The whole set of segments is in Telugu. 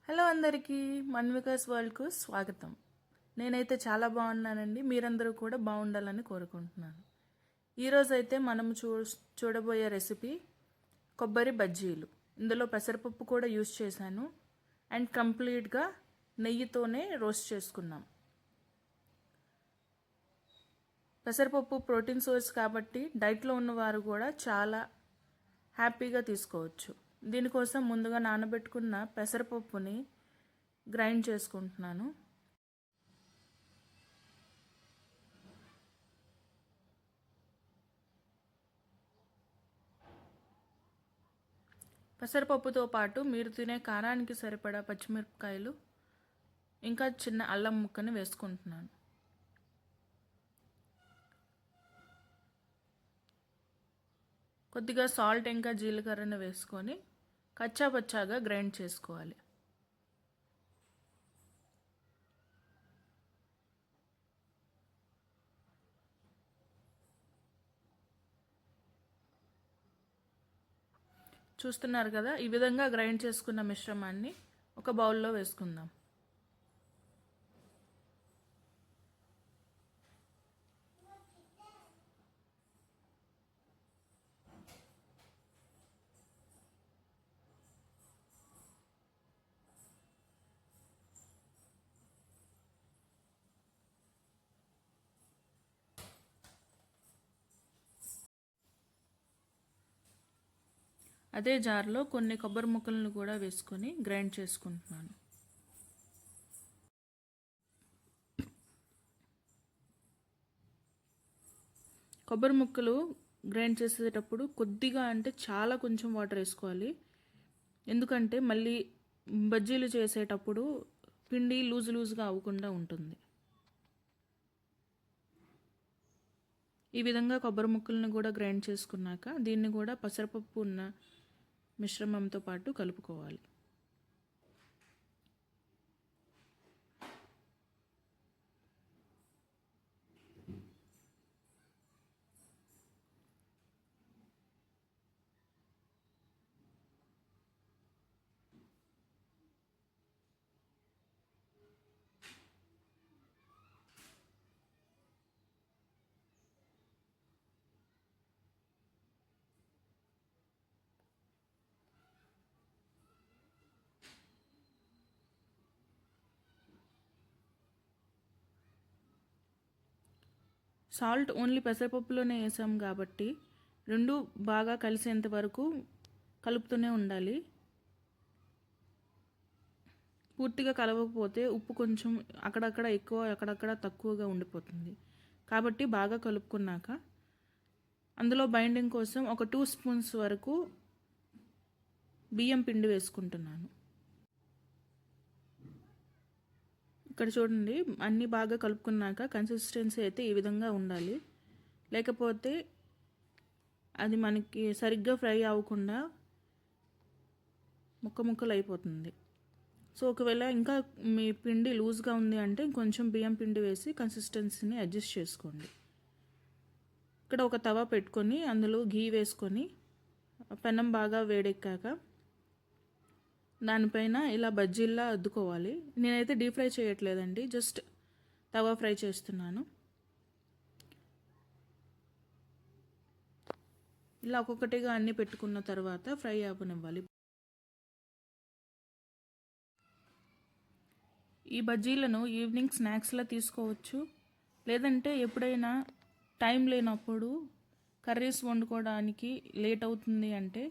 హలో అందరికీ మన్వికాస్ వరల్డ్కు స్వాగతం. నేనైతే చాలా బాగున్నానండి. మీరందరూ కూడా బాగుండాలని కోరుకుంటున్నాను. ఈరోజు అయితే మనం చూడబోయే రెసిపీ కొబ్బరి బజ్జీలు. ఇందులో పెసరపప్పు కూడా యూస్ చేశాను అండ్ కంప్లీట్గా నెయ్యితోనే రోస్ట్ చేసుకున్నాం. పెసరపప్పు ప్రోటీన్ సోర్స్ కాబట్టి డైట్లో ఉన్నవారు కూడా చాలా హ్యాపీగా తీసుకోవచ్చు. దీనికోసం ముందుగా నానబెట్టుకున్న పెసరపప్పుని గ్రైండ్ చేసుకుంటున్నాను. పెసరపప్పుతో పాటు మీరు తినే కారానికి సరిపడా పచ్చిమిరపకాయలు ఇంకా చిన్న అల్లం ముక్కని వేసుకుంటున్నాను. కొద్దిగా సాల్ట్ ఇంకా జీలకర్రను వేసుకొని కచ్చాపచ్చాగా గ్రైండ్ చేసుకోవాలి. చూస్తున్నారు కదా, ఈ విధంగా గ్రైండ్ చేసుకున్న మిశ్రమాన్ని ఒక బౌల్లో వేసుకుందాం. అదే జార్లో కొన్ని కొబ్బరి ముక్కలను కూడా వేసుకొని గ్రైండ్ చేసుకుంటున్నాను. కొబ్బరి ముక్కలు గ్రైండ్ చేసేటప్పుడు కొద్దిగా అంటే చాలా కొంచెం వాటర్ వేసుకోవాలి. ఎందుకంటే మళ్ళీ బజ్జీలు చేసేటప్పుడు పిండి లూజ్గా అవ్వకుండా ఉంటుంది. ఈ విధంగా కొబ్బరి ముక్కలను కూడా గ్రైండ్ చేసుకున్నాక దీన్ని కూడా పెసరపప్పు ఉన్న మిశ్రమంతో పాటు కలుపుకోవాలి. సాల్ట్ ఓన్లీ పెసరపప్పులోనే వేసాం కాబట్టి రెండు బాగా కలిసేంత వరకు కలుపుతూనే ఉండాలి. పూర్తిగా కలవకపోతే ఉప్పు కొంచెం అక్కడక్కడ ఎక్కువ అక్కడక్కడ తక్కువగా ఉండిపోతుంది. కాబట్టి బాగా కలుపుకున్నాక అందులో బైండింగ్ కోసం ఒక 2 స్పూన్స్ వరకు బియ్యం పిండి వేసుకుంటున్నాను. ఇక్కడ చూడండి, అన్నీ బాగా కలుపుకున్నాక కన్సిస్టెన్సీ అయితే ఈ విధంగా ఉండాలి. లేకపోతే అది మనకి సరిగ్గా ఫ్రై అవ్వకుండా ముక్కలు అయిపోతుంది. సో ఒకవేళ ఇంకా మీ పిండి లూజ్గా ఉంది అంటే కొంచెం బియ్యం పిండి వేసి కన్సిస్టెన్సీని అడ్జస్ట్ చేసుకోండి. ఇక్కడ ఒక తవ పెట్టుకొని అందులో ఘీ వేసుకొని పెనం బాగా వేడెక్కాక దానిపైన ఇలా బజ్జీల్లా అద్దుకోవాలి. నేనైతే డీప్ ఫ్రై చేయట్లేదండి, జస్ట్ తవా ఫ్రై చేస్తున్నాను. ఇలా ఒక్కొక్కటిగా అన్నీ పెట్టుకున్న తర్వాత ఫ్రై అవ్వనివ్వాలి. ఈ బజ్జీలను ఈవినింగ్ స్నాక్స్లా తీసుకోవచ్చు. లేదంటే ఎప్పుడైనా టైం లేనప్పుడు కర్రీస్ వండుకోవడానికి లేట్ అవుతుంది అంటే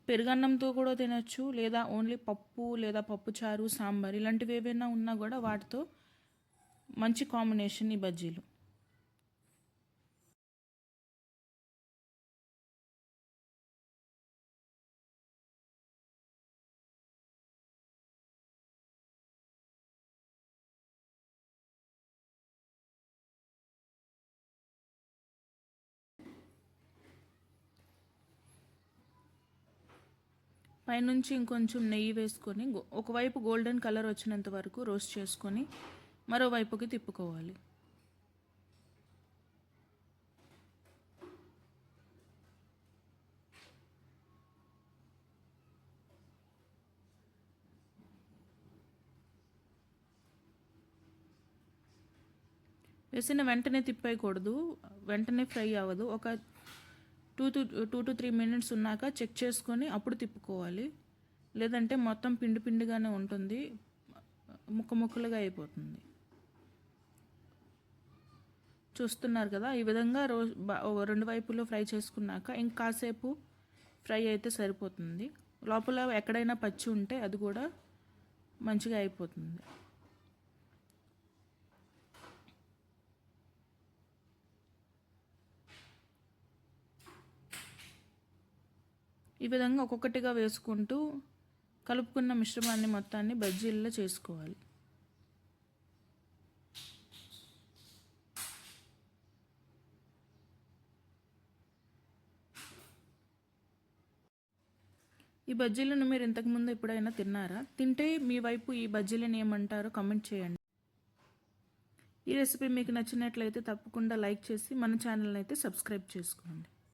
పెరుగన్నంతో కూడా తినచ్చు. లేదా ఓన్లీ పప్పు లేదా పప్పుచారు, సాంబార్ ఇలాంటివి ఏవైనా ఉన్నా కూడా వాటితో మంచి కాంబినేషన్ ఈ బజ్జీలు. పైనుంచి ఇంకొంచెం నెయ్యి వేసుకొని ఒకవైపు గోల్డెన్ కలర్ వచ్చినంత వరకు రోస్ట్ చేసుకొని మరోవైపుకి తిప్పుకోవాలి. వేసిన వెంటనే తిప్పేయకూడదు, వెంటనే ఫ్రై అవ్వదు. ఒక 2 to 3 మినిట్స్ ఉన్నాక చెక్ చేసుకొని అప్పుడు తిప్పుకోవాలి. లేదంటే మొత్తం పిండి పిండిగానే ఉంటుంది, ముక్కలుగా అయిపోతుంది. చూస్తున్నారు కదా, ఈ విధంగా రెండు వైపులు ఫ్రై చేసుకున్నాక ఇంకాసేపు ఫ్రై అయితే సరిపోతుంది. లోపల ఎక్కడైనా పచ్చి ఉంటే అది కూడా మంచిగా అయిపోతుంది. ఈ విధంగా ఒక్కొక్కటిగా వేసుకుంటూ కలుపుకున్న మిశ్రమాన్ని మొత్తాన్ని బజ్జీల్లో చేసుకోవాలి. ఈ బజ్జీలను మీరు ఇంతకుముందు ఎప్పుడైనా తిన్నారా? తింటే మీ వైపు ఈ బజ్జీలను ఏమంటారో కామెంట్ చేయండి. ఈ రెసిపీ మీకు నచ్చినట్లయితే తప్పకుండా లైక్ చేసి మన ఛానల్ని అయితే సబ్స్క్రైబ్ చేసుకోండి.